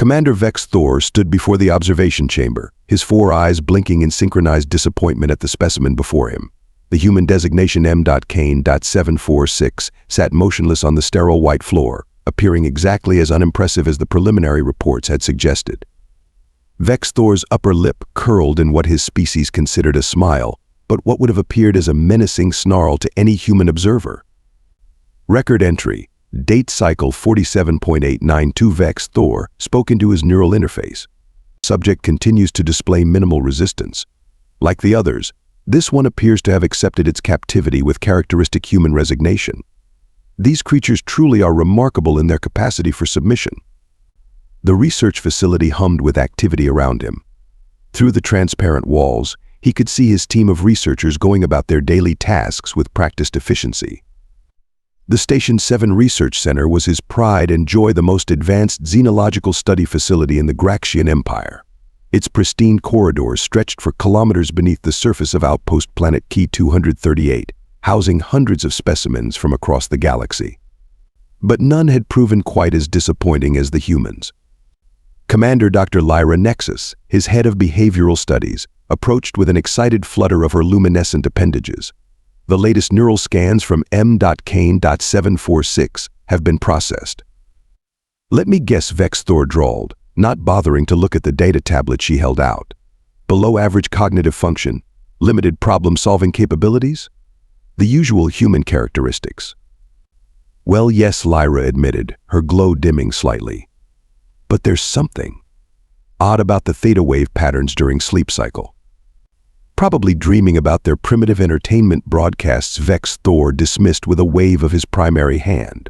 Commander Vex'thor stood before the observation chamber, his four eyes blinking in synchronized disappointment at the specimen before him. The human designation M.Kane.746 sat motionless on the sterile white floor, appearing exactly as unimpressive as the preliminary reports had suggested. Vex'thor's upper lip curled in what his species considered a smile, but what would have appeared as a menacing snarl to any human observer. Record entry, date cycle 47.892. Vex'thor spoke into his neural interface. Subject continues to display minimal resistance. Like the others, this one appears to have accepted its captivity with characteristic human resignation. These creatures truly are remarkable in their capacity for submission. The research facility hummed with activity around him. Through the transparent walls, he could see his team of researchers going about their daily tasks with practiced efficiency. The Station 7 Research Center was his pride and joy, the most advanced xenological study facility in the Graxion Empire. Its pristine corridors stretched for kilometers beneath the surface of outpost planet Key 238, housing hundreds of specimens from across the galaxy. But none had proven quite as disappointing as the humans. Commander Dr. Lyra Nexus, his head of behavioral studies, approached with an excited flutter of her luminescent appendages. The latest neural scans from M.Kane.746 have been processed. Let me guess, Vex'thor drawled, not bothering to look at the data tablet she held out. Below average cognitive function, limited problem-solving capabilities? The usual human characteristics. Well, yes, Lyra admitted, her glow dimming slightly. But there's something odd about the theta wave patterns during sleep cycle. Probably dreaming about their primitive entertainment broadcasts, Vex'thor dismissed with a wave of his primary hand.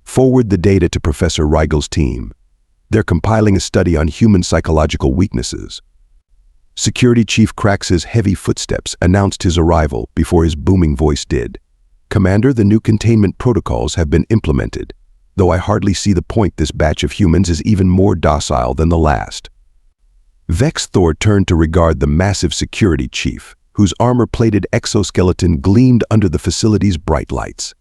Forward the data to Professor Reigel's team. They're compiling a study on human psychological weaknesses. Security Chief Krax's heavy footsteps announced his arrival before his booming voice did. Commander, the new containment protocols have been implemented, though I hardly see the point. This batch of humans is even more docile than the last. Vex'thor turned to regard the massive security chief, whose armor-plated exoskeleton gleamed under the facility's bright lights.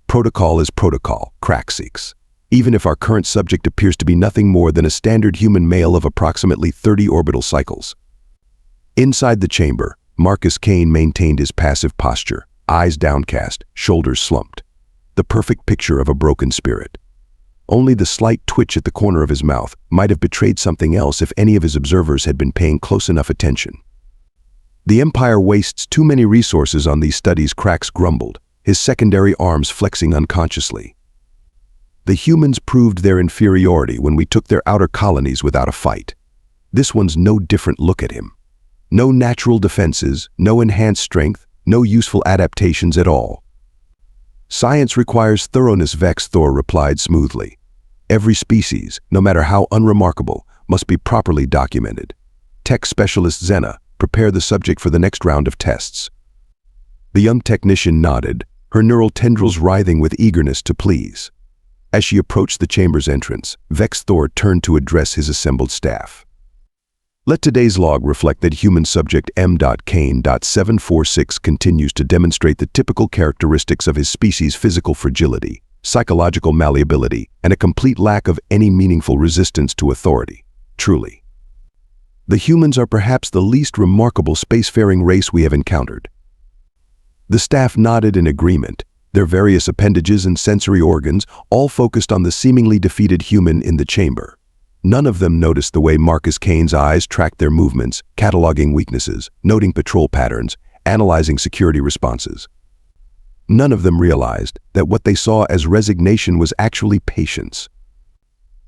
Protocol is protocol, Krax. Even if our current subject appears to be nothing more than a standard human male of approximately 30 orbital cycles. Inside the chamber, Marcus Kane maintained his passive posture, eyes downcast, shoulders slumped. The perfect picture of a broken spirit. Only the slight twitch at the corner of his mouth might have betrayed something else if any of his observers had been paying close enough attention. The Empire wastes too many resources on these studies, Krax grumbled, his secondary arms flexing unconsciously. The humans proved their inferiority when we took their outer colonies without a fight. This one's no different. Look at him. No natural defenses, no enhanced strength, no useful adaptations at all. Science requires thoroughness, Vex'thor replied smoothly. Every species, no matter how unremarkable, must be properly documented. Tech specialist Xena, prepare the subject for the next round of tests. The young technician nodded, her neural tendrils writhing with eagerness to please. As she approached the chamber's entrance, Vex'thor turned to address his assembled staff. Let today's log reflect that human subject M.Kane.746 continues to demonstrate the typical characteristics of his species: physical fragility, psychological malleability, and a complete lack of any meaningful resistance to authority. Truly, the humans are perhaps the least remarkable spacefaring race we have encountered. The staff nodded in agreement, their various appendages and sensory organs all focused on the seemingly defeated human in the chamber. None of them noticed the way Marcus Kane's eyes tracked their movements, cataloging weaknesses, noting patrol patterns, analyzing security responses. None of them realized that what they saw as resignation was actually patience.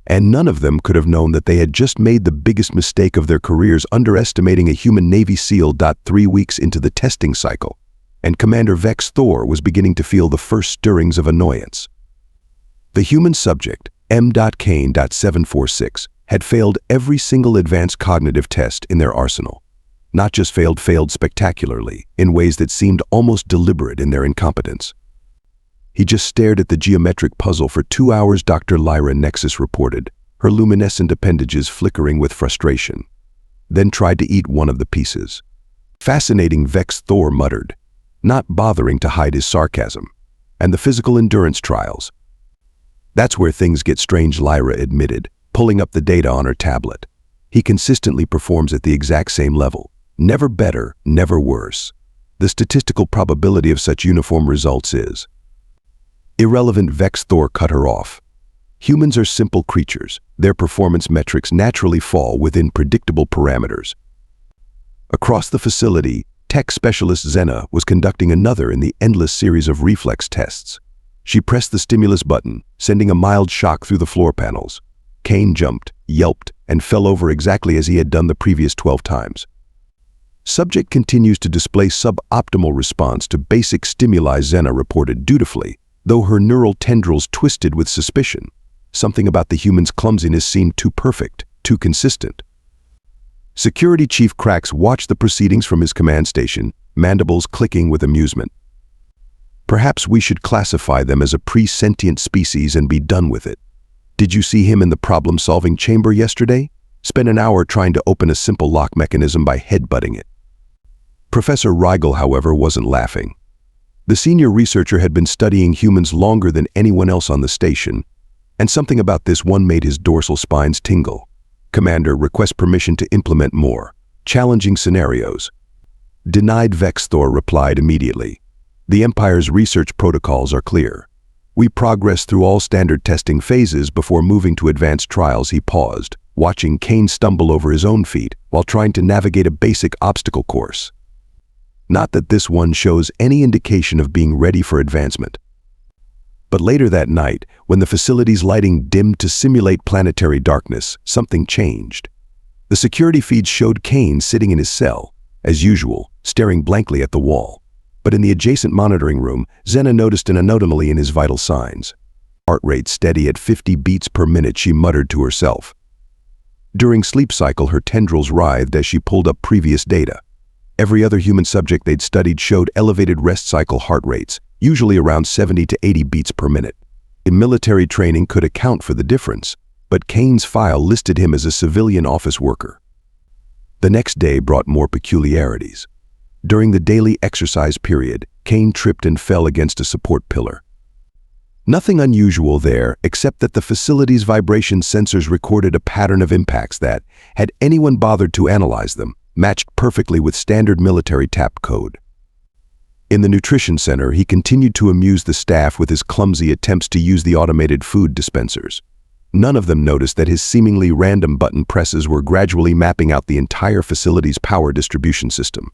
And none of them could have known that they had just made the biggest mistake of their careers, underestimating a human Navy SEAL. 3 weeks into the testing cycle, and Commander Vex'thor was beginning to feel the first stirrings of annoyance. The human subject, M.Kane.746, had failed every single advanced cognitive test in their arsenal. Not just failed spectacularly, in ways that seemed almost deliberate in their incompetence. He just stared at the geometric puzzle for 2 hours, Dr. Lyra Nexus reported, her luminescent appendages flickering with frustration. Then tried to eat one of the pieces. Fascinating, Vex'thor muttered, not bothering to hide his sarcasm. And the physical endurance trials. That's where things get strange, Lyra admitted, pulling up the data on her tablet. He consistently performs at the exact same level. Never better, never worse. The statistical probability of such uniform results is irrelevant. Vex'thor cut her off. Humans are simple creatures. Their performance metrics naturally fall within predictable parameters. Across the facility, tech specialist Xena was conducting another in the endless series of reflex tests. She pressed the stimulus button, sending a mild shock through the floor panels. Kane jumped, yelped, and fell over exactly as he had done the previous 12 times. Subject continues to display suboptimal response to basic stimuli, Xena reported dutifully, though her neural tendrils twisted with suspicion. Something about the human's clumsiness seemed too perfect, too consistent. Security Chief Krax watched the proceedings from his command station, mandibles clicking with amusement. Perhaps we should classify them as a pre-sentient species and be done with it. Did you see him in the problem-solving chamber yesterday? Spent an hour trying to open a simple lock mechanism by headbutting it. Professor Rigel, however, wasn't laughing. The senior researcher had been studying humans longer than anyone else on the station, and something about this one made his dorsal spines tingle. Commander, request permission to implement more challenging scenarios. Denied. Vex'thor replied immediately. The Empire's research protocols are clear. We progress through all standard testing phases before moving to advanced trials. He paused, watching Kane stumble over his own feet while trying to navigate a basic obstacle course. Not that this one shows any indication of being ready for advancement. But later that night, when the facility's lighting dimmed to simulate planetary darkness, something changed. The security feeds showed Kane sitting in his cell, as usual, staring blankly at the wall. But in the adjacent monitoring room, Xena noticed an anomaly in his vital signs. Heart rate steady at 50 beats per minute, she muttered to herself. During sleep cycle, her tendrils writhed as she pulled up previous data. Every other human subject they'd studied showed elevated rest cycle heart rates, usually around 70 to 80 beats per minute. Military training could account for the difference, but Kane's file listed him as a civilian office worker. The next day brought more peculiarities. During the daily exercise period, Kane tripped and fell against a support pillar. Nothing unusual there, except that the facility's vibration sensors recorded a pattern of impacts that, had anyone bothered to analyze them, matched perfectly with standard military tap code. In the nutrition center, he continued to amuse the staff with his clumsy attempts to use the automated food dispensers. None of them noticed that his seemingly random button presses were gradually mapping out the entire facility's power distribution system.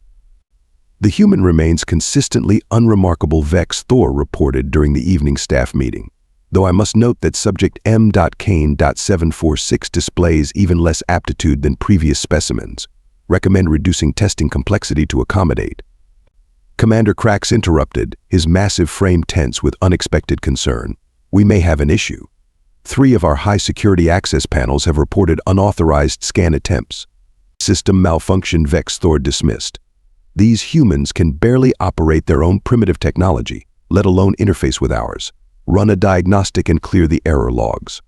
The human remains consistently unremarkable, Vex'thor reported during the evening staff meeting, though I must note that subject M.Kane.746 displays even less aptitude than previous specimens. Recommend reducing testing complexity to accommodate. Commander Krax interrupted, his massive frame tense with unexpected concern. We may have an issue. 3 of our high-security access panels have reported unauthorized scan attempts. System malfunction, Vex'thor dismissed. These humans can barely operate their own primitive technology, let alone interface with ours. Run a diagnostic and clear the error logs.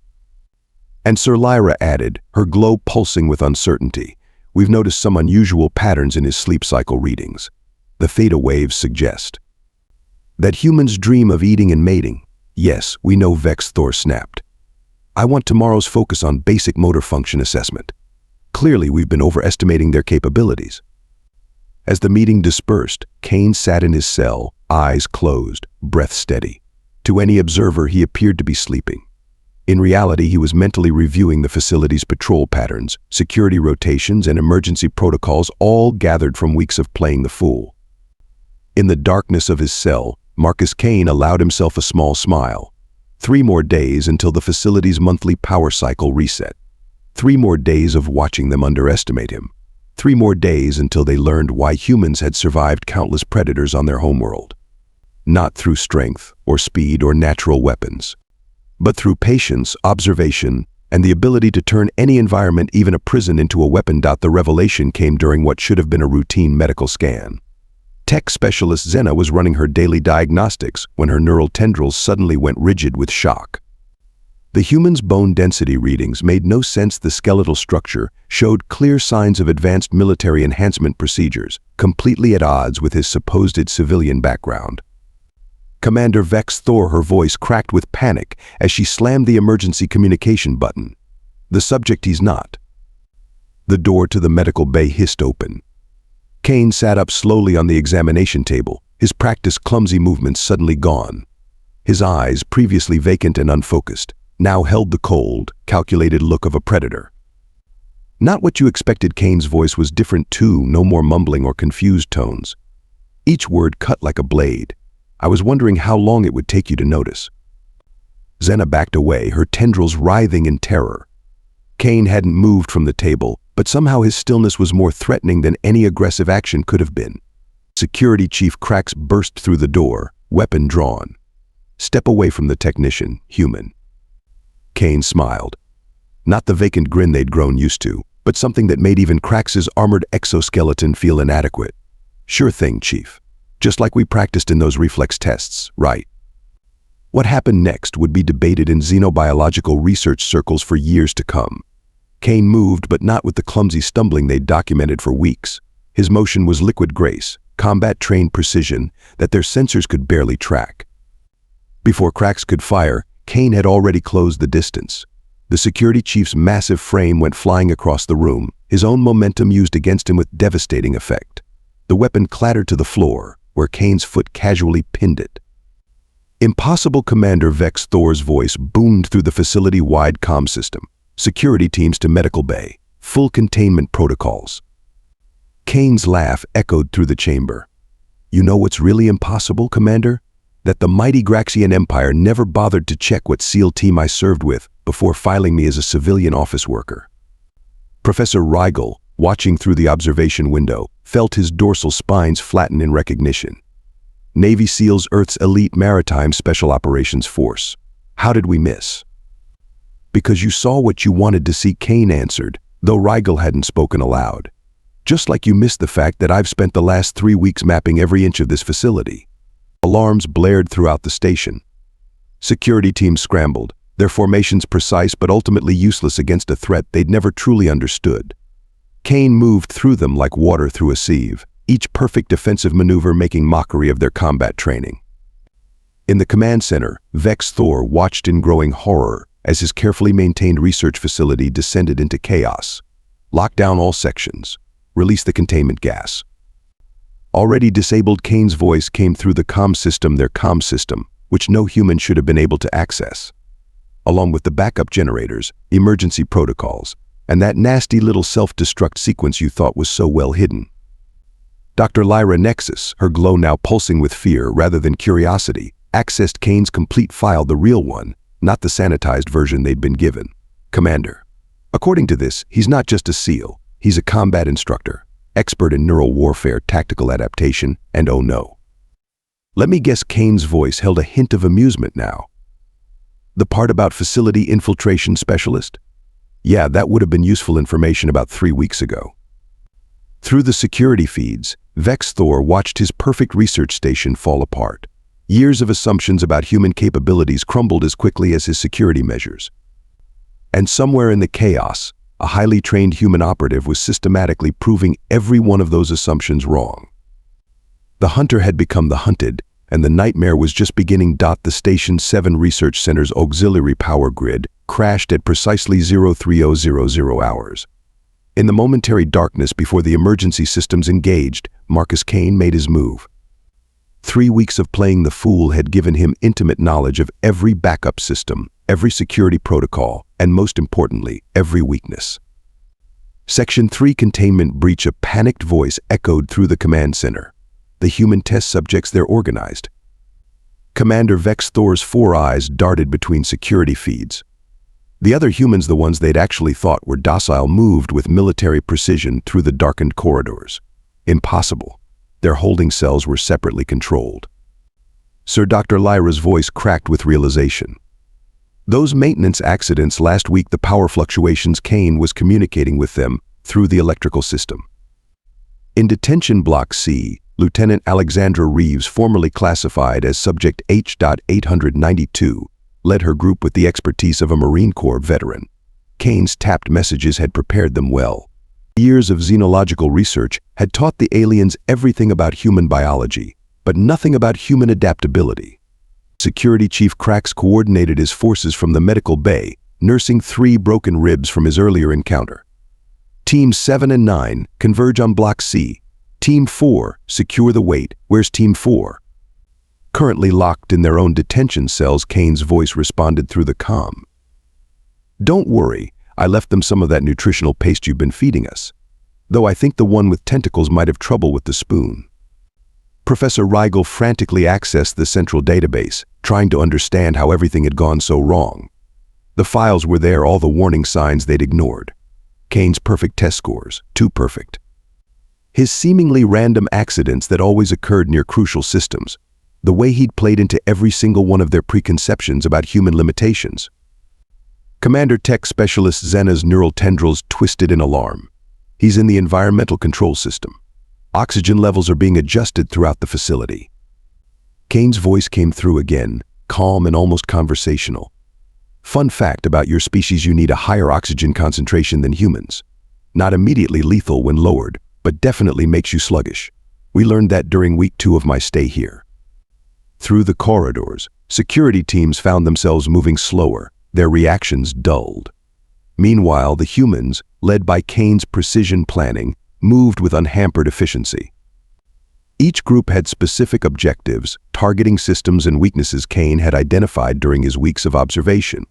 And Sir Lyra added, her glow pulsing with uncertainty. We've noticed some unusual patterns in his sleep cycle readings. The theta waves suggest that humans dream of eating and mating. Yes, we know, Vex'thor snapped. I want tomorrow's focus on basic motor function assessment. Clearly, we've been overestimating their capabilities. As the meeting dispersed, Kane sat in his cell, eyes closed, breath steady. To any observer, he appeared to be sleeping. In reality, he was mentally reviewing the facility's patrol patterns, security rotations, and emergency protocols, all gathered from weeks of playing the fool. In the darkness of his cell, Marcus Kane allowed himself a small smile. 3 more days until the facility's monthly power cycle reset. 3 more days of watching them underestimate him. 3 more days until they learned why humans had survived countless predators on their homeworld. Not through strength, or speed, or natural weapons, but through patience, observation, and the ability to turn any environment, even a prison, into a weapon. The revelation came during what should have been a routine medical scan. Tech specialist Xena was running her daily diagnostics when her neural tendrils suddenly went rigid with shock. The human's bone density readings made no sense. The skeletal structure showed clear signs of advanced military enhancement procedures, completely at odds with his supposed civilian background. Commander Vex'thor, her voice cracked with panic as she slammed the emergency communication button. The subject he's not. The door to the medical bay hissed open. Kane sat up slowly on the examination table, his practiced clumsy movements suddenly gone. His eyes, previously vacant and unfocused, now held the cold, calculated look of a predator. Not what you expected. Kane's voice was different too, no more mumbling or confused tones. Each word cut like a blade. I was wondering how long it would take you to notice. Zena backed away, her tendrils writhing in terror. Kane hadn't moved from the table, but somehow his stillness was more threatening than any aggressive action could have been. Security Chief Grax burst through the door, weapon drawn. Step away from the technician, human. Kane smiled. Not the vacant grin they'd grown used to, but something that made even Grax's armored exoskeleton feel inadequate. Sure thing, Chief. Just like we practiced in those reflex tests, right? What happened next would be debated in xenobiological research circles for years to come. Kane moved, but not with the clumsy stumbling they'd documented for weeks. His motion was liquid grace, combat-trained precision that their sensors could barely track. Before Grax could fire, Kane had already closed the distance. The security chief's massive frame went flying across the room, his own momentum used against him with devastating effect. The weapon clattered to the floor, where Kane's foot casually pinned it. Impossible. Commander Vex'thor's voice boomed through the facility-wide comm system. Security teams to medical bay. Full containment protocols. Kane's laugh echoed through the chamber. You know what's really impossible, Commander? That the mighty Graxion Empire never bothered to check what SEAL team I served with before filing me as a civilian office worker. Professor Rigel, watching through the observation window, felt his dorsal spines flatten in recognition. Navy SEALs, Earth's elite maritime special operations force. How did we miss? Because you saw what you wanted to see, Kane answered, though Rigel hadn't spoken aloud. Just like you missed the fact that I've spent the last 3 weeks mapping every inch of this facility. Alarms blared throughout the station. Security teams scrambled, their formations precise but ultimately useless against a threat they'd never truly understood. Kane moved through them like water through a sieve, each perfect defensive maneuver making mockery of their combat training. In the command center, Vex'thor watched in growing horror as his carefully maintained research facility descended into chaos. Lock down all sections. Release the containment gas. Already disabled, Kane's voice came through the comm system, their comm system, which no human should have been able to access. Along with the backup generators, emergency protocols, and that nasty little self-destruct sequence you thought was so well hidden. Dr. Lyra Nexus, her glow now pulsing with fear rather than curiosity, accessed Kane's complete file, the real one, not the sanitized version they'd been given. Commander. According to this, he's not just a SEAL, he's a combat instructor, expert in neural warfare, tactical adaptation, and oh no. Let me guess. Kane's voice held a hint of amusement now. The part about facility infiltration specialist? Yeah, that would have been useful information about 3 weeks ago. Through the security feeds, Vex'thor watched his perfect research station fall apart. Years of assumptions about human capabilities crumbled as quickly as his security measures. And somewhere in the chaos, a highly trained human operative was systematically proving every one of those assumptions wrong. The hunter had become the hunted, and the nightmare was just beginning. The Station 7 Research Center's auxiliary power grid crashed at precisely 03000 hours. In the momentary darkness before the emergency systems engaged, Marcus Kane made his move. 3 weeks of playing the fool had given him intimate knowledge of every backup system, every security protocol, and most importantly, every weakness. Section 3 containment breach. A panicked voice echoed through the command center. The human test subjects, they're organized. Commander Vex'thor's 4 eyes darted between security feeds. The other humans, the ones they'd actually thought were docile, moved with military precision through the darkened corridors. Impossible. Their holding cells were separately controlled. Sir, Dr. Lyra's voice cracked with realization. Those maintenance accidents last week, the power fluctuations, Kane was communicating with them through the electrical system. In Detention Block C, Lieutenant Alexandra Reeves, formerly classified as Subject H.892, led her group with the expertise of a Marine Corps veteran. Kane's tapped messages had prepared them well. Years of xenological research had taught the aliens everything about human biology, but nothing about human adaptability. Security Chief Grax coordinated his forces from the medical bay, nursing 3 broken ribs from his earlier encounter. Teams 7 and 9 converge on Block C. Team 4, secure the weight. Where's Team 4? Currently locked in their own detention cells, Kane's voice responded through the comm. Don't worry, I left them some of that nutritional paste you've been feeding us. Though I think the one with tentacles might have trouble with the spoon. Professor Rigel frantically accessed the central database, trying to understand how everything had gone so wrong. The files were there, all the warning signs they'd ignored. Kane's perfect test scores, too perfect. His seemingly random accidents that always occurred near crucial systems, the way he'd played into every single one of their preconceptions about human limitations. Commander Tech Specialist Zena's neural tendrils twisted in alarm. He's in the environmental control system. Oxygen levels are being adjusted throughout the facility. Kane's voice came through again, calm and almost conversational. Fun fact about your species: you need a higher oxygen concentration than humans. Not immediately lethal when lowered, but definitely makes you sluggish. We learned that during week 2 of my stay here. Through the corridors, security teams found themselves moving slower, their reactions dulled. Meanwhile, the humans, led by Kane's precision planning, moved with unhampered efficiency. Each group had specific objectives, targeting systems and weaknesses Kane had identified during his weeks of observation.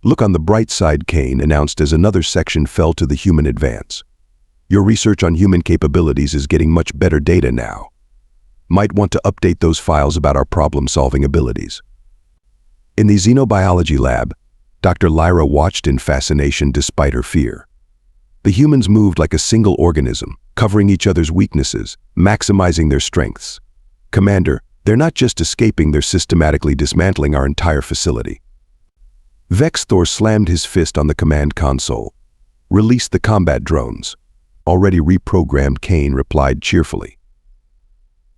Look on the bright side, Kane announced as another section fell to the human advance. Your research on human capabilities is getting much better data now. Might want to update those files about our problem-solving abilities. In the xenobiology lab, Dr. Lyra watched in fascination despite her fear. The humans moved like a single organism, covering each other's weaknesses, maximizing their strengths. Commander, they're not just escaping, they're systematically dismantling our entire facility. Vex'thor slammed his fist on the command console. Release the combat drones. Already reprogrammed, Kane replied cheerfully.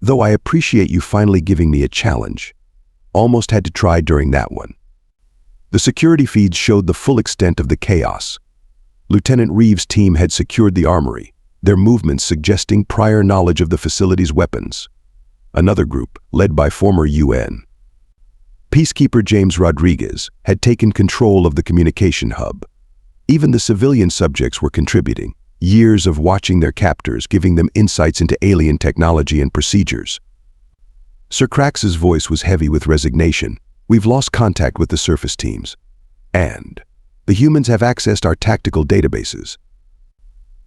Though I appreciate you finally giving me a challenge. Almost had to try during that one. The security feeds showed the full extent of the chaos. Lieutenant Reeves' team had secured the armory, their movements suggesting prior knowledge of the facility's weapons. Another group, led by former UN peacekeeper James Rodriguez, had taken control of the communication hub. Even the civilian subjects were contributing, years of watching their captors giving them insights into alien technology and procedures. Sir Crax's voice was heavy with resignation. We've lost contact with the surface teams. And the humans have accessed our tactical databases.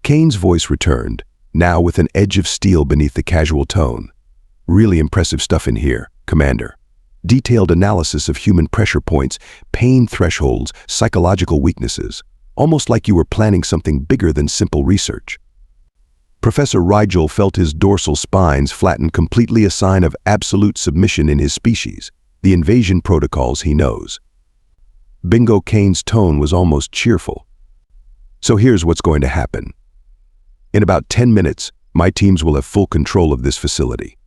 Kane's voice returned, now with an edge of steel beneath the casual tone. Really impressive stuff in here, Commander. Detailed analysis of human pressure points, pain thresholds, psychological weaknesses. Almost like you were planning something bigger than simple research. Professor Rigel felt his dorsal spines flatten, completely a sign of absolute submission in his species, the invasion protocols he knows. Bingo. Kane's tone was almost cheerful. So here's what's going to happen. In about 10 minutes, my teams will have full control of this facility.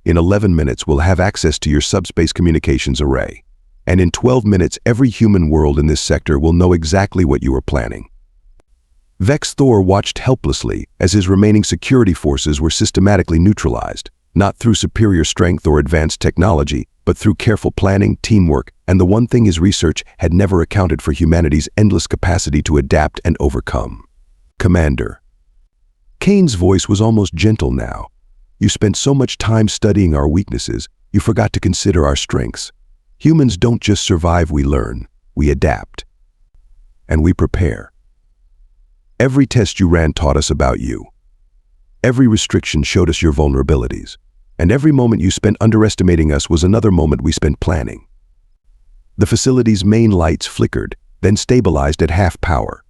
In 11 minutes, we'll have access to your subspace communications array. And in 12 minutes, every human world in this sector will know exactly what you are planning. Vex'thor watched helplessly as his remaining security forces were systematically neutralized, not through superior strength or advanced technology, but through careful planning, teamwork, and the one thing his research had never accounted for: humanity's endless capacity to adapt and overcome. Commander. Kane's voice was almost gentle now. You spent so much time studying our weaknesses, you forgot to consider our strengths. Humans don't just survive, we learn, we adapt. And we prepare. Every test you ran taught us about you. Every restriction showed us your vulnerabilities. And every moment you spent underestimating us was another moment we spent planning. The facility's main lights flickered, then stabilized at half power.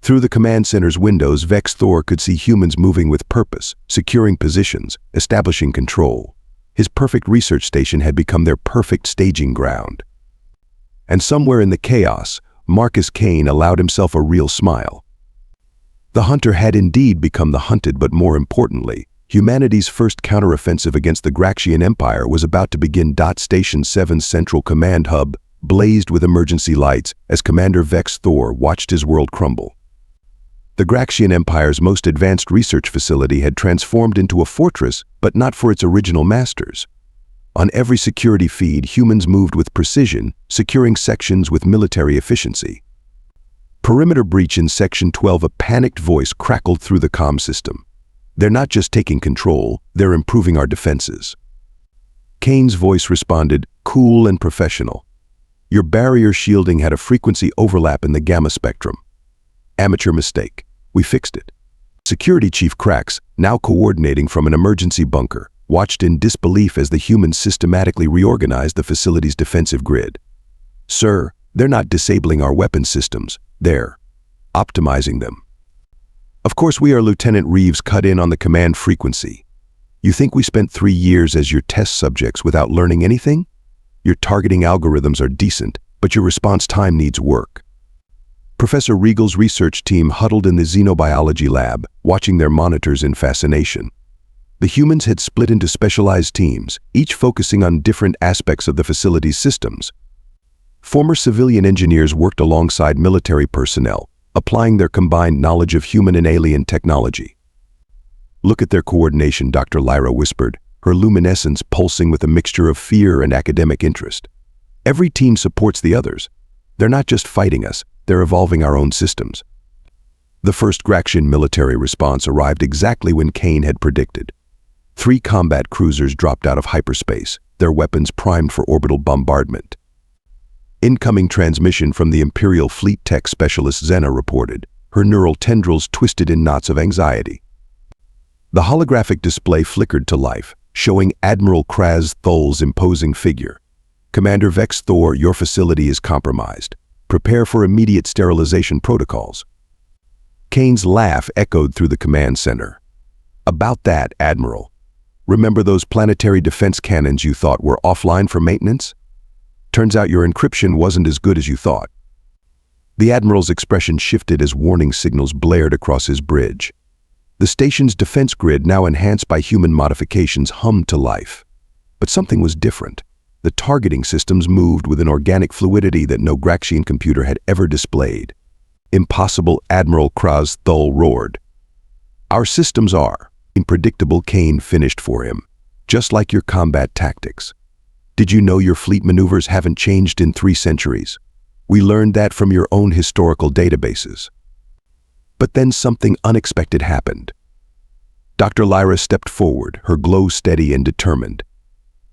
Through the command center's windows, Vex'thor could see humans moving with purpose, securing positions, establishing control. His perfect research station had become their perfect staging ground. And somewhere in the chaos, Marcus Kane allowed himself a real smile. The hunter had indeed become the hunted, but more importantly, humanity's first counteroffensive against the Graxion Empire was about to begin. Station 7's central command hub blazed with emergency lights as Commander Vex'thor watched his world crumble. The Graxion Empire's most advanced research facility had transformed into a fortress, but not for its original masters. On every security feed, humans moved with precision, securing sections with military efficiency. Perimeter breach in Section 12, a panicked voice crackled through the comm system. They're not just taking control, they're improving our defenses. Kane's voice responded, cool and professional. Your barrier shielding had a frequency overlap in the gamma spectrum. Amateur mistake. We fixed it. Security Chief Grax, now coordinating from an emergency bunker, watched in disbelief as the humans systematically reorganized the facility's defensive grid. Sir, they're not disabling our weapon systems, they're optimizing them. Of course, we are Lieutenant Reeves cut in on the command frequency. You think we spent 3 years as your test subjects without learning anything? Your targeting algorithms are decent, but your response time needs work. Professor Regal's research team huddled in the xenobiology lab, watching their monitors in fascination. The humans had split into specialized teams, each focusing on different aspects of the facility's systems. Former civilian engineers worked alongside military personnel, applying their combined knowledge of human and alien technology. Look at their coordination, Dr. Lyra whispered, her luminescence pulsing with a mixture of fear and academic interest. Every team supports the others. They're not just fighting us, they're evolving our own systems. The first Graxion military response arrived exactly when Kane had predicted. 3 combat cruisers dropped out of hyperspace, their weapons primed for orbital bombardment. Incoming transmission from the Imperial Fleet Tech Specialist Xena reported, her neural tendrils twisted in knots of anxiety. The holographic display flickered to life, showing Admiral Vex'thor's imposing figure. Commander Vex'thor, your facility is compromised. Prepare for immediate sterilization protocols. Kane's laugh echoed through the command center. About that, Admiral. Remember those planetary defense cannons you thought were offline for maintenance? Turns out your encryption wasn't as good as you thought. The Admiral's expression shifted as warning signals blared across his bridge. The station's defense grid, now enhanced by human modifications, hummed to life. But something was different. The targeting systems moved with an organic fluidity that no Graxion computer had ever displayed. Impossible, Admiral Vex'thor roared. Our systems are unpredictable, Kane finished for him, just like your combat tactics. Did you know your fleet maneuvers haven't changed in 3 centuries? We learned that from your own historical databases. But then something unexpected happened. Dr. Lyra stepped forward, her glow steady and determined.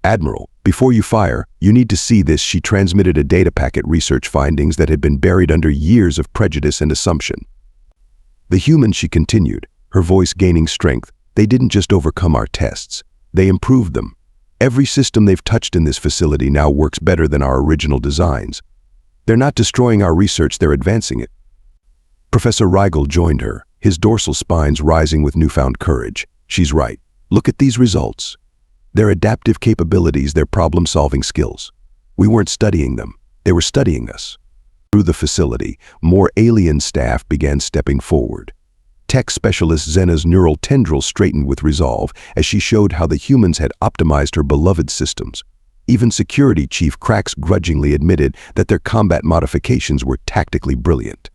Admiral, before you fire, you need to see this. She transmitted a data packet, research findings that had been buried under years of prejudice and assumption. The humans, she continued, her voice gaining strength, they didn't just overcome our tests, they improved them. Every system they've touched in this facility now works better than our original designs. They're not destroying our research, they're advancing it. Professor Rigel joined her, his dorsal spines rising with newfound courage. She's right. Look at these results. Their adaptive capabilities, their problem-solving skills. We weren't studying them, they were studying us. Through the facility, more alien staff began stepping forward. Tech specialist Xena's neural tendrils straightened with resolve as she showed how the humans had optimized her beloved systems. Even Security Chief Grax grudgingly admitted that their combat modifications were tactically brilliant.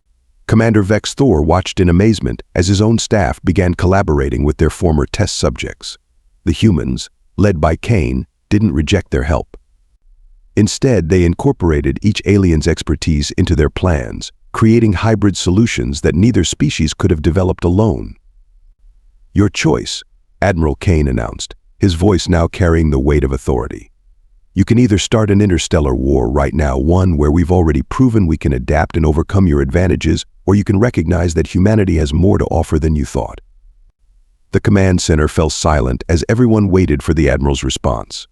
Commander Vex'thor watched in amazement as his own staff began collaborating with their former test subjects. The humans, led by Kane, didn't reject their help. Instead, they incorporated each alien's expertise into their plans, creating hybrid solutions that neither species could have developed alone. Your choice, Admiral Kane announced, his voice now carrying the weight of authority. You can either start an interstellar war right now, one where we've already proven we can adapt and overcome your advantages, or you can recognize that humanity has more to offer than you thought. The command center fell silent as everyone waited for the Admiral's response.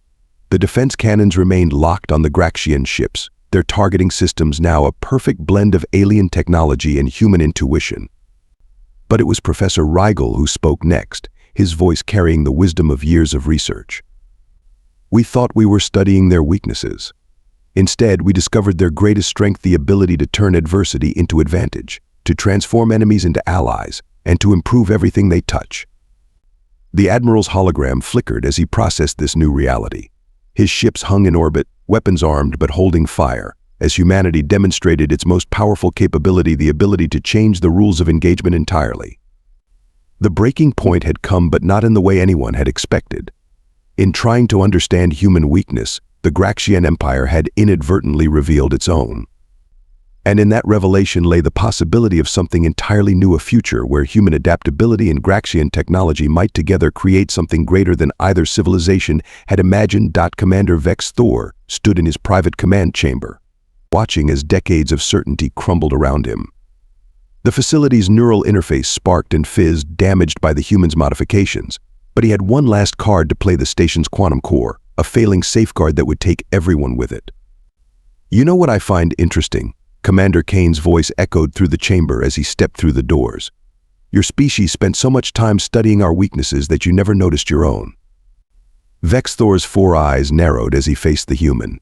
The defense cannons remained locked on the Graxion ships, their targeting systems now a perfect blend of alien technology and human intuition. But it was Professor Rigel who spoke next, his voice carrying the wisdom of years of research. We thought we were studying their weaknesses. Instead, we discovered their greatest strength, the ability to turn adversity into advantage, to transform enemies into allies, and to improve everything they touch. The Admiral's hologram flickered as he processed this new reality. His ships hung in orbit, weapons armed but holding fire, as humanity demonstrated its most powerful capability, the ability to change the rules of engagement entirely. The breaking point had come, but not in the way anyone had expected. In trying to understand human weakness, the Graxion Empire had inadvertently revealed its own. And in that revelation lay the possibility of something entirely new, a future where human adaptability and Graxion technology might together create something greater than either civilization had imagined. Commander Vex'thor stood in his private command chamber, watching as decades of certainty crumbled around him. The facility's neural interface sparked and fizzed, damaged by the humans' modifications, but he had one last card to play: the station's quantum core, a failing safeguard that would take everyone with it. "You know what I find interesting?" Commander Kane's voice echoed through the chamber as he stepped through the doors. "Your species spent so much time studying our weaknesses that you never noticed your own." Vex'thor's 4 eyes narrowed as he faced the human.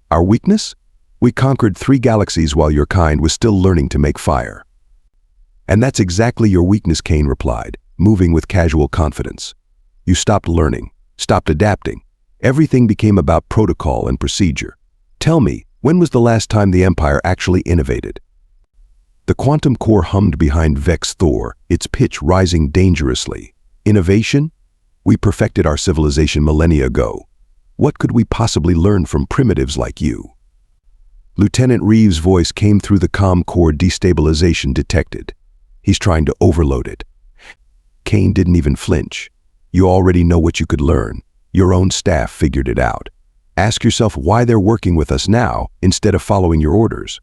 "Our weakness? We conquered 3 galaxies while your kind was still learning to make fire." "And that's exactly your weakness," Kane replied, moving with casual confidence. "You stopped learning, stopped adapting. Everything became about protocol and procedure. Tell me, when was the last time the Empire actually innovated?" The quantum core hummed behind Vex'thor, its pitch rising dangerously. "Innovation? We perfected our civilization millennia ago. What could we possibly learn from primitives like you?" Lieutenant Reeves' voice came through the comm core. "Destabilization detected. He's trying to overload it." Kane didn't even flinch. "You already know what you could learn. Your own staff figured it out. Ask yourself why they're working with us now instead of following your orders."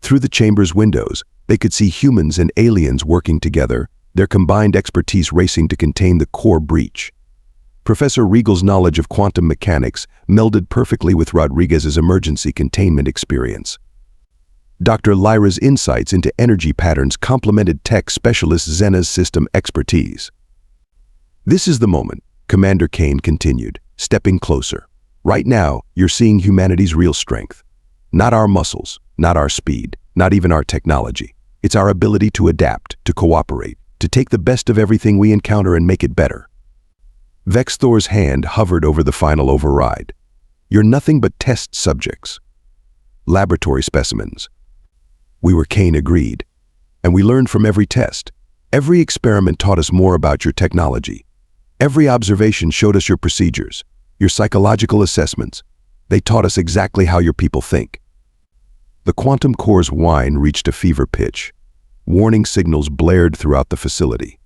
Through the chamber's windows, they could see humans and aliens working together, their combined expertise racing to contain the core breach. Professor Regal's knowledge of quantum mechanics melded perfectly with Rodriguez's emergency containment experience. Dr. Lyra's insights into energy patterns complemented tech specialist Zena's system expertise. "This is the moment," Commander Kane continued, stepping closer. "Right now, you're seeing humanity's real strength. Not our muscles, not our speed, not even our technology. It's our ability to adapt, to cooperate, to take the best of everything we encounter and make it better." Vex'thor's hand hovered over the final override. "You're nothing but test subjects. Laboratory specimens." "We were," Kane agreed. "And we learned from every test. Every experiment taught us more about your technology. Every observation showed us your procedures, your psychological assessments. They taught us exactly how your people think." The quantum core's whine reached a fever pitch. Warning signals blared throughout the facility.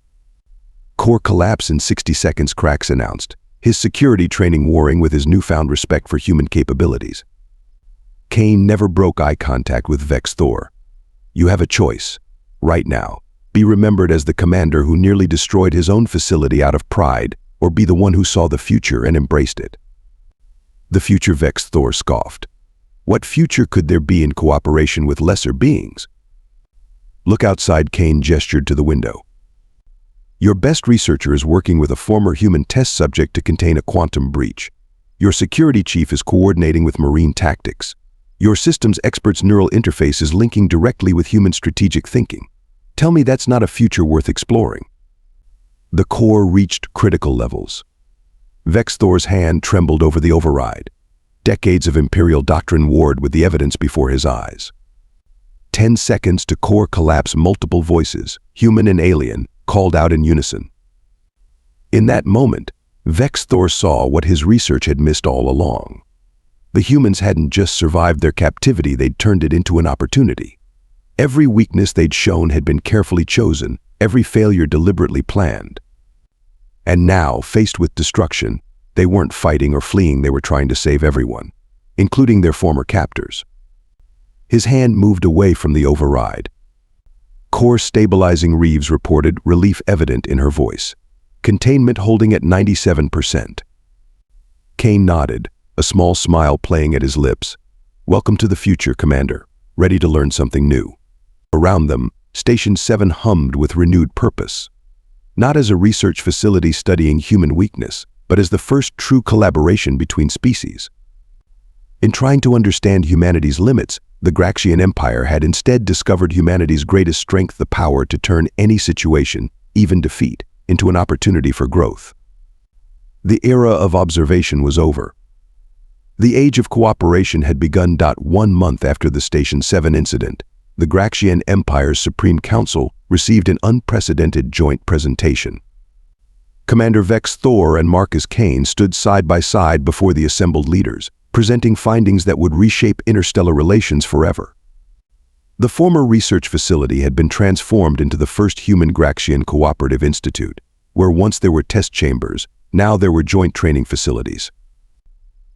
"Core collapse in 60 seconds," Krax announced, his security training warring with his newfound respect for human capabilities. Kane never broke eye contact with Vex'thor. "You have a choice. Right now, be remembered as the commander who nearly destroyed his own facility out of pride, or be the one who saw the future and embraced it." "The future?" Vex'thor scoffed. "What future could there be in cooperation with lesser beings?" "Look outside," Kane gestured to the window. "Your best researcher is working with a former human test subject to contain a quantum breach. Your security chief is coordinating with marine tactics. Your systems expert's neural interface is linking directly with human strategic thinking. Tell me that's not a future worth exploring." The core reached critical levels. Vex'thor's hand trembled over the override. Decades of imperial doctrine warred with the evidence before his eyes. 10 seconds to core collapse. Multiple voices, human and alien, called out in unison. In that moment, Vex'thor saw what his research had missed all along. The humans hadn't just survived their captivity, they'd turned it into an opportunity. Every weakness they'd shown had been carefully chosen, every failure deliberately planned. And now, faced with destruction, they weren't fighting or fleeing, they were trying to save everyone, including their former captors. His hand moved away from the override. "Core stabilizing," Reeves reported, relief evident in her voice. "Containment holding at 97%. Kane nodded, a small smile playing at his lips. "Welcome to the future, Commander. Ready to learn something new." Around them, Station 7 hummed with renewed purpose. Not as a research facility studying human weakness, but as the first true collaboration between species. In trying to understand humanity's limits, the Graxion Empire had instead discovered humanity's greatest strength, the power to turn any situation, even defeat, into an opportunity for growth. The era of observation was over. The age of cooperation had begun. 1 month after the Station 7 incident, the Graxion Empire's Supreme Council received an unprecedented joint presentation. Commander Vex'thor and Marcus Kane stood side by side before the assembled leaders, presenting findings that would reshape interstellar relations forever. The former research facility had been transformed into the first human Graxion Cooperative Institute, where once there were test chambers, now there were joint training facilities.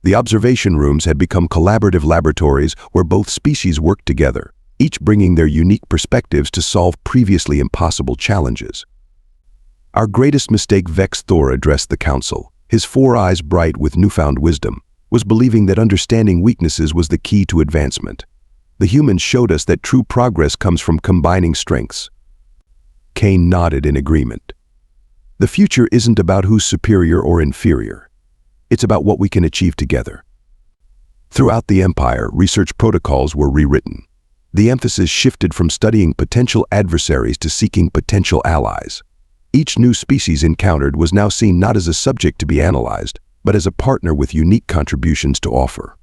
The observation rooms had become collaborative laboratories where both species worked together, each bringing their unique perspectives to solve previously impossible challenges. Our greatest mistake, Vex'thor addressed the council, his 4 eyes bright with newfound wisdom, was believing that understanding weaknesses was the key to advancement. The humans showed us that true progress comes from combining strengths. Kane nodded in agreement. The future isn't about who's superior or inferior. It's about what we can achieve together. Throughout the Empire, research protocols were rewritten. The emphasis shifted from studying potential adversaries to seeking potential allies. Each new species encountered was now seen not as a subject to be analyzed, but as a partner with unique contributions to offer.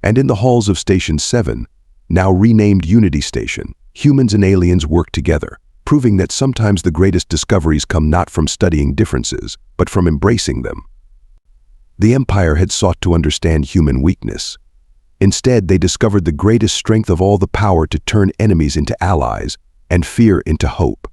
And in the halls of Station 7, now renamed Unity Station, humans and aliens worked together, proving that sometimes the greatest discoveries come not from studying differences, but from embracing them. The Empire had sought to understand human weakness. Instead, they discovered the greatest strength of all: the power to turn enemies into allies and fear into hope.